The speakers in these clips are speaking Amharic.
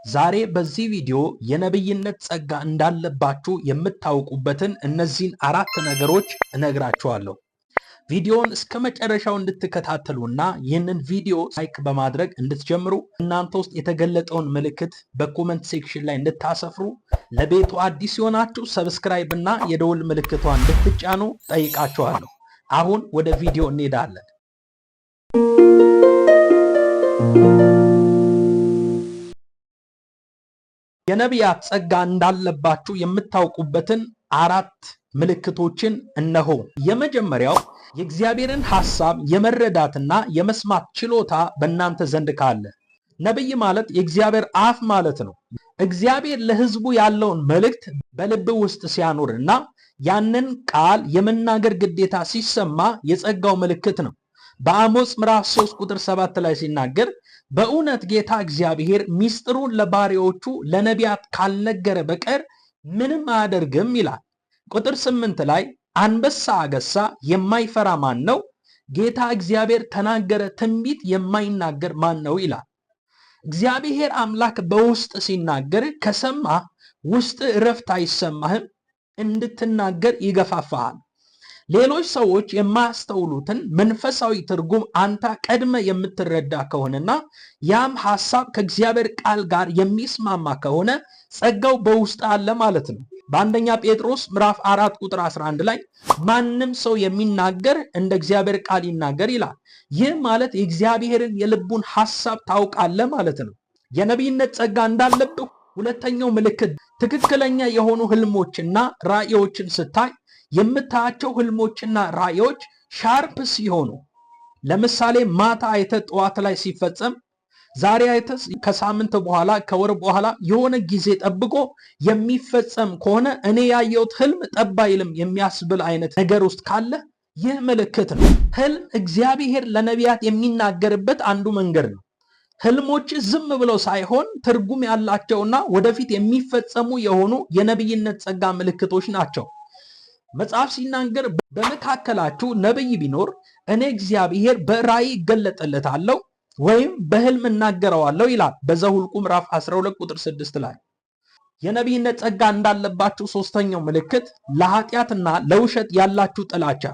ዛሬ በዚህ ቪዲዮ የነብይነት ጸጋ እንዳለባችሁ የምታውቁበትን እነዚህን 4 ነገሮች እነግራችኋለሁ። ቪዲዮውን እስከ መጨረሻው እንድትከታተሉና ይህንን ቪዲዮ ላይክ በማድረግ እንድትጀምሩ እናንተ ውስጥ የተገለጠውን ምልክት በኮሜንት ሴክሽን ላይ እንድታሰፍሩ፣ ለቤቱ አዲስ የሆናችሁ ሰብስክራይብ እና የደውል ምልክቷን እንድትጫኑ ጠይቃችኋለሁ። አሁን ወደ ቪዲዮ እንሄዳለን። የነቢያት ጸጋ እንዳለባችሁ የምታውቁበትን 4 ምልክቶችን እነሆ። የመጀመሪያው የእግዚአብሔርን ሐሳብ የመረዳትና የመስማት ችሎታ በእናንተ ዘንድ ካለ። ነቢይ ማለት የእግዚአብሔር አፍ ማለት ነው። እግዚአብሔር ለሕዝቡ ያለውን መልእክት በልብ ውስጥ ሲያኖርና ያንን ቃል የመናገር ግዴታ ሲሰማ የጸጋው ምልክት ነው። በአሞጽ ምዕራፍ 3 ቁጥር 7 ላይ ሲናገር በእውነት ጌታ እግዚአብሔር ሚስጥሩን ለባሪያዎቹ ለነቢያት ካልነገረ በቀር ምንም አያደርግም ይላል። ቁጥር 8 ላይ አንበሳ አገሳ የማይፈራ ማን ነው? ጌታ እግዚአብሔር ተናገረ ትንቢት የማይናገር ማን ነው ይላል። እግዚአብሔር አምላክ በውስጥ ሲናገር ከሰማህ ውስጥ እረፍት አይሰማህም፣ እንድትናገር ይገፋፋሃል። ሌሎች ሰዎች የማያስተውሉትን መንፈሳዊ ትርጉም አንተ ቀድመ የምትረዳ ከሆነና ያም ሐሳብ ከእግዚአብሔር ቃል ጋር የሚስማማ ከሆነ ጸጋው በውስጥ አለ ማለት ነው። በአንደኛ ጴጥሮስ ምዕራፍ 4 ቁጥር 11 ላይ ማንም ሰው የሚናገር እንደ እግዚአብሔር ቃል ይናገር ይላል። ይህ ማለት የእግዚአብሔርን የልቡን ሐሳብ ታውቃለህ ማለት ነው። የነቢይነት ጸጋ እንዳለብህ ሁለተኛው ምልክት ትክክለኛ የሆኑ ህልሞችና ራእዮችን ስታይ የምታያቸው ህልሞችና ራእዮች ሻርፕ ሲሆኑ፣ ለምሳሌ ማታ አይተህ ጠዋት ላይ ሲፈጸም፣ ዛሬ አይተህ ከሳምንት በኋላ ከወር በኋላ የሆነ ጊዜ ጠብቆ የሚፈጸም ከሆነ እኔ ያየሁት ህልም ጠብ አይልም የሚያስብል አይነት ነገር ውስጥ ካለ ይህ ምልክት ነው። ህልም እግዚአብሔር ለነቢያት የሚናገርበት አንዱ መንገድ ነው። ህልሞች ዝም ብለው ሳይሆን ትርጉም ያላቸውና ወደፊት የሚፈጸሙ የሆኑ የነቢይነት ጸጋ ምልክቶች ናቸው። መጽሐፍ ሲናገር በመካከላችሁ ነብይ ቢኖር እኔ እግዚአብሔር በራእይ እገለጥለታለሁ ወይም በህልም እናገረዋለሁ ይላል በዘኍልቍ ምዕራፍ 12 ቁጥር 6 ላይ። የነቢይነት ጸጋ እንዳለባችሁ ሶስተኛው ምልክት ለኃጢአትና ለውሸት ያላችሁ ጥላቻ።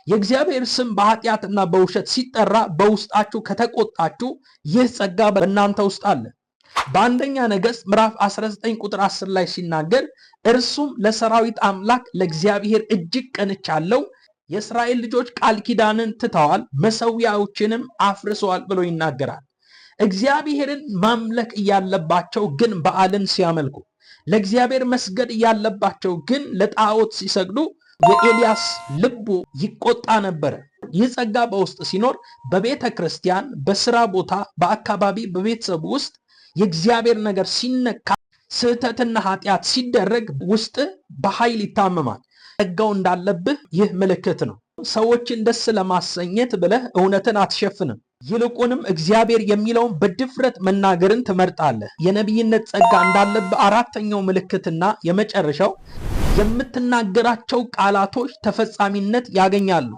የእግዚአብሔር ስም በኃጢአትና በውሸት ሲጠራ በውስጣችሁ ከተቆጣችሁ ይህ ጸጋ በእናንተ ውስጥ አለ። በአንደኛ ነገሥት ምዕራፍ 19 ቁጥር 10 ላይ ሲናገር እርሱም ለሰራዊት አምላክ ለእግዚአብሔር እጅግ ቀንቻለሁ፣ የእስራኤል ልጆች ቃል ኪዳንን ትተዋል፣ መሠዊያዎችንም አፍርሰዋል ብሎ ይናገራል። እግዚአብሔርን ማምለክ እያለባቸው ግን በዓልን ሲያመልኩ፣ ለእግዚአብሔር መስገድ እያለባቸው ግን ለጣዖት ሲሰግዱ የኤልያስ ልቡ ይቆጣ ነበረ። ይህ ጸጋ በውስጥ ሲኖር በቤተ ክርስቲያን፣ በስራ ቦታ፣ በአካባቢ፣ በቤተሰብ ውስጥ የእግዚአብሔር ነገር ሲነካ፣ ስህተትና ኃጢአት ሲደረግ ውስጥ በኃይል ይታመማል። ጸጋው እንዳለብህ ይህ ምልክት ነው። ሰዎችን ደስ ለማሰኘት ብለህ እውነትን አትሸፍንም። ይልቁንም እግዚአብሔር የሚለውን በድፍረት መናገርን ትመርጣለህ። የነቢይነት ጸጋ እንዳለብህ አራተኛው ምልክትና የመጨረሻው የምትናገራቸው ቃላቶች ተፈጻሚነት ያገኛሉ።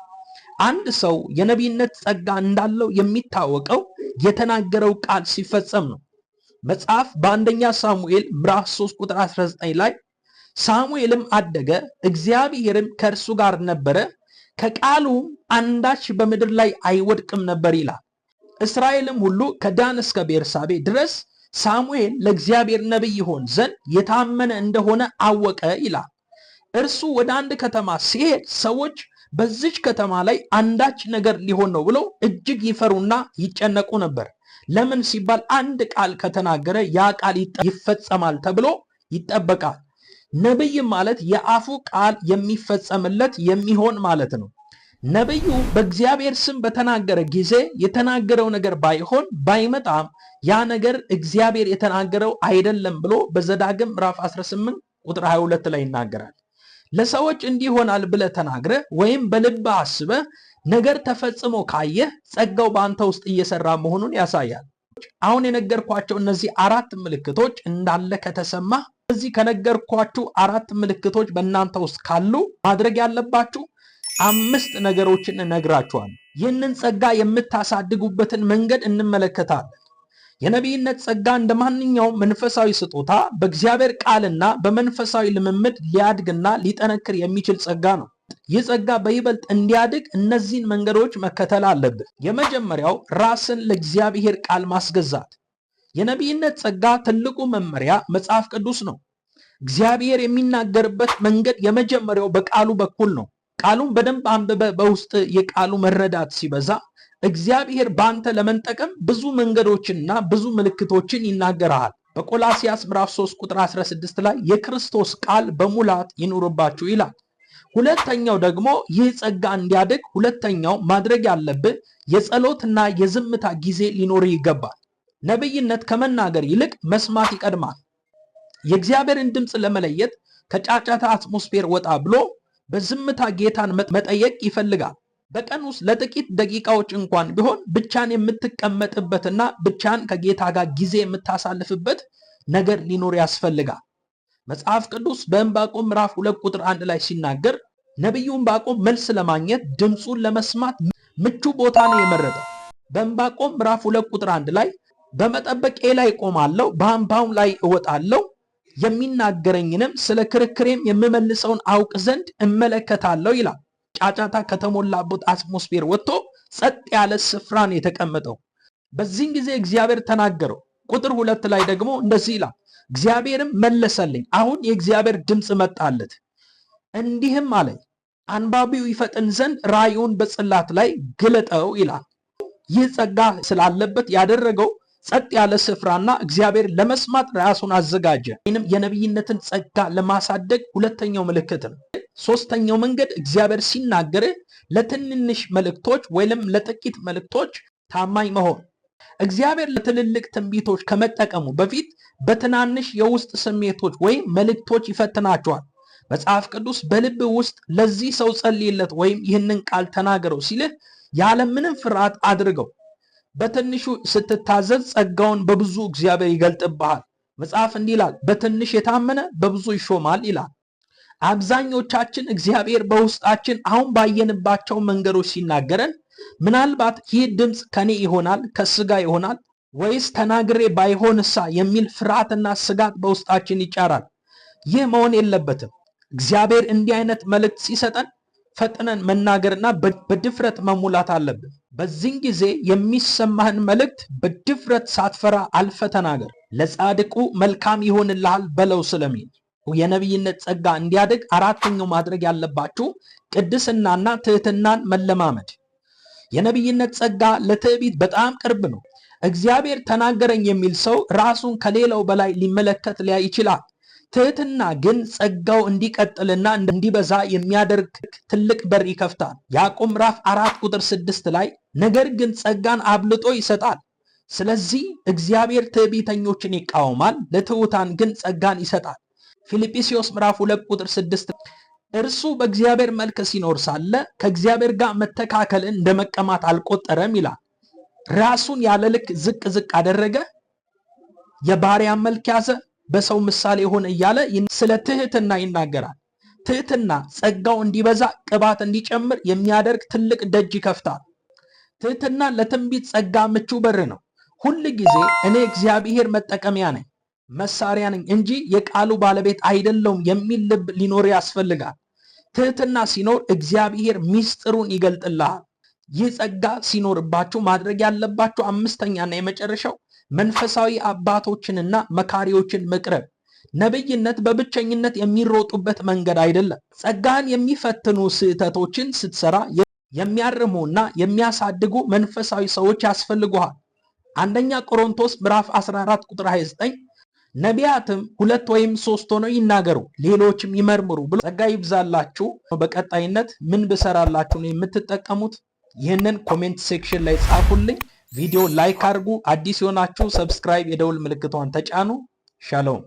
አንድ ሰው የነቢይነት ጸጋ እንዳለው የሚታወቀው የተናገረው ቃል ሲፈጸም ነው። መጽሐፍ በአንደኛ ሳሙኤል ምዕራፍ 3 ቁጥር 19 ላይ ሳሙኤልም አደገ፣ እግዚአብሔርም ከእርሱ ጋር ነበረ፣ ከቃሉም አንዳች በምድር ላይ አይወድቅም ነበር ይላል። እስራኤልም ሁሉ ከዳን እስከ ቤርሳቤ ድረስ ሳሙኤል ለእግዚአብሔር ነቢይ ይሆን ዘንድ የታመነ እንደሆነ አወቀ ይላል። እርሱ ወደ አንድ ከተማ ሲሄድ ሰዎች በዚች ከተማ ላይ አንዳች ነገር ሊሆን ነው ብለው እጅግ ይፈሩና ይጨነቁ ነበር። ለምን ሲባል አንድ ቃል ከተናገረ ያ ቃል ይፈጸማል ተብሎ ይጠበቃል። ነብይ ማለት የአፉ ቃል የሚፈጸምለት የሚሆን ማለት ነው። ነብዩ በእግዚአብሔር ስም በተናገረ ጊዜ የተናገረው ነገር ባይሆን ባይመጣም ያ ነገር እግዚአብሔር የተናገረው አይደለም ብሎ በዘዳግም ምዕራፍ 18 ቁጥር 22 ላይ ይናገራል። ለሰዎች እንዲህ ይሆናል ብለህ ተናግረህ ወይም በልብህ አስበህ ነገር ተፈጽሞ ካየህ ጸጋው በአንተ ውስጥ እየሰራ መሆኑን ያሳያል። አሁን የነገርኳቸው እነዚህ 4 ምልክቶች እንዳለ ከተሰማህ፣ እዚህ ከነገርኳችሁ 4 ምልክቶች በእናንተ ውስጥ ካሉ ማድረግ ያለባችሁ 5 ነገሮችን እነግራችኋለሁ። ይህንን ጸጋ የምታሳድጉበትን መንገድ እንመለከታለን። የነቢይነት ጸጋ እንደማንኛውም መንፈሳዊ ስጦታ በእግዚአብሔር ቃልና በመንፈሳዊ ልምምድ ሊያድግና ሊጠነክር የሚችል ጸጋ ነው። ይህ ጸጋ በይበልጥ እንዲያድግ እነዚህን መንገዶች መከተል አለብህ። የመጀመሪያው ራስን ለእግዚአብሔር ቃል ማስገዛት። የነቢይነት ጸጋ ትልቁ መመሪያ መጽሐፍ ቅዱስ ነው። እግዚአብሔር የሚናገርበት መንገድ የመጀመሪያው በቃሉ በኩል ነው። ቃሉን በደንብ አንብበ በውስጥ የቃሉ መረዳት ሲበዛ እግዚአብሔር በአንተ ለመንጠቀም ብዙ መንገዶችንና ብዙ ምልክቶችን ይናገራል። በቆላሲያስ ምዕራፍ 3 ቁጥር 16 ላይ የክርስቶስ ቃል በሙላት ይኑርባችሁ ይላል። ሁለተኛው ደግሞ ይህ ጸጋ እንዲያድግ ሁለተኛው ማድረግ ያለብህ የጸሎትና የዝምታ ጊዜ ሊኖር ይገባል። ነቢይነት ከመናገር ይልቅ መስማት ይቀድማል። የእግዚአብሔርን ድምፅ ለመለየት ከጫጫታ አትሞስፌር ወጣ ብሎ በዝምታ ጌታን መጠየቅ ይፈልጋል። በቀን ውስጥ ለጥቂት ደቂቃዎች እንኳን ቢሆን ብቻን የምትቀመጥበትና ብቻን ከጌታ ጋር ጊዜ የምታሳልፍበት ነገር ሊኖር ያስፈልጋል። መጽሐፍ ቅዱስ በዕንባቆም ምዕራፍ 2 ቁጥር 1 ላይ ሲናገር ነቢዩ ዕንባቆም መልስ ለማግኘት ድምፁን ለመስማት ምቹ ቦታ ነው የመረጠው። በዕንባቆም ምዕራፍ 2 ቁጥር 1 ላይ በመጠበቄ ላይ ቆማለሁ፣ በአምባውም ላይ እወጣለሁ፣ የሚናገረኝንም ስለ ክርክሬም የምመልሰውን አውቅ ዘንድ እመለከታለሁ ይላል። ጫጫታ ከተሞላበት አትሞስፌር ወጥቶ ጸጥ ያለ ስፍራን የተቀመጠው። በዚህን ጊዜ እግዚአብሔር ተናገረው። ቁጥር 2 ላይ ደግሞ እንደዚህ ይላል፣ እግዚአብሔርም መለሰልኝ። አሁን የእግዚአብሔር ድምፅ መጣለት፣ እንዲህም አለኝ፣ አንባቢው ይፈጥን ዘንድ ራእዩን በጽላት ላይ ግለጠው ይላል። ይህ ጸጋ ስላለበት ያደረገው ጸጥ ያለ ስፍራና እግዚአብሔር ለመስማት ራሱን አዘጋጀ። ወይንም የነቢይነትን ጸጋ ለማሳደግ ሁለተኛው ምልክት ነው። ሶስተኛው መንገድ እግዚአብሔር ሲናገር ለትንንሽ መልእክቶች ወይም ለጥቂት መልእክቶች ታማኝ መሆን። እግዚአብሔር ለትልልቅ ትንቢቶች ከመጠቀሙ በፊት በትናንሽ የውስጥ ስሜቶች ወይም መልእክቶች ይፈትናቸዋል። መጽሐፍ ቅዱስ በልብ ውስጥ ለዚህ ሰው ጸልይለት ወይም ይህንን ቃል ተናገረው ሲልህ ያለምንም ፍርሃት አድርገው። በትንሹ ስትታዘዝ ጸጋውን በብዙ እግዚአብሔር ይገልጥብሃል። መጽሐፍ እንዲህ ይላል፣ በትንሽ የታመነ በብዙ ይሾማል ይላል። አብዛኞቻችን እግዚአብሔር በውስጣችን አሁን ባየንባቸው መንገዶች ሲናገረን ምናልባት ይህ ድምፅ ከኔ ይሆናል ከስጋ ይሆናል ወይስ ተናግሬ ባይሆንሳ የሚል ፍርሃትና ስጋት በውስጣችን ይጫራል። ይህ መሆን የለበትም። እግዚአብሔር እንዲህ አይነት መልእክት ሲሰጠን ፈጥነን መናገርና በድፍረት መሙላት አለብን። በዚህን ጊዜ የሚሰማህን መልእክት በድፍረት ሳትፈራ አልፈ ተናገር። ለጻድቁ መልካም ይሆንልሃል በለው ስለሚል የነቢይነት ጸጋ እንዲያድግ አራተኛው ማድረግ ያለባችሁ ቅድስናና ትህትናን መለማመድ። የነቢይነት ጸጋ ለትዕቢት በጣም ቅርብ ነው። እግዚአብሔር ተናገረኝ የሚል ሰው ራሱን ከሌላው በላይ ሊመለከት ሊያይ ይችላል። ትህትና ግን ጸጋው እንዲቀጥልና እንዲበዛ የሚያደርግ ትልቅ በር ይከፍታል። ያዕቆብ ምዕራፍ 4 ቁጥር 6 ላይ ነገር ግን ጸጋን አብልጦ ይሰጣል። ስለዚህ እግዚአብሔር ትዕቢተኞችን ይቃወማል፣ ለትሑታን ግን ጸጋን ይሰጣል። ፊልጵስዩስ ምዕራፍ 2 ቁጥር 6 እርሱ በእግዚአብሔር መልክ ሲኖር ሳለ ከእግዚአብሔር ጋር መተካከልን እንደመቀማት አልቆጠረም ይላል። ራሱን ያለ ልክ ዝቅ አደረገ፣ የባሪያን መልክ ያዘ፣ በሰው ምሳሌ ሆነ እያለ ስለ ትህትና ይናገራል። ትህትና ጸጋው እንዲበዛ ቅባት እንዲጨምር የሚያደርግ ትልቅ ደጅ ይከፍታል። ትህትና ለትንቢት ጸጋ ምቹ በር ነው። ሁል ጊዜ እኔ እግዚአብሔር መጠቀሚያ ነኝ፣ መሳሪያ ነኝ እንጂ የቃሉ ባለቤት አይደለሁም የሚል ልብ ሊኖር ያስፈልጋል። ትህትና ሲኖር እግዚአብሔር ሚስጥሩን ይገልጥልሃል። ይህ ጸጋ ሲኖርባችሁ ማድረግ ያለባችሁ አምስተኛና የመጨረሻው መንፈሳዊ አባቶችንና መካሪዎችን መቅረብ። ነብይነት በብቸኝነት የሚሮጡበት መንገድ አይደለም። ጸጋን የሚፈትኑ ስህተቶችን ስትሰራ የሚያርሙና የሚያሳድጉ መንፈሳዊ ሰዎች ያስፈልጉሃል። አንደኛ ቆሮንቶስ ምዕራፍ 14 ቁጥር 29 ነቢያትም 2 ወይም 3 ሆነው ይናገሩ ሌሎችም ይመርምሩ ብሎ ጸጋ ይብዛላችሁ። በቀጣይነት ምን ብሰራላችሁ ነው የምትጠቀሙት? ይህንን ኮሜንት ሴክሽን ላይ ጻፉልኝ። ቪዲዮ ላይክ አድርጉ። አዲስ የሆናችሁ ሰብስክራይብ፣ የደውል ምልክቷን ተጫኑ። ሻሎም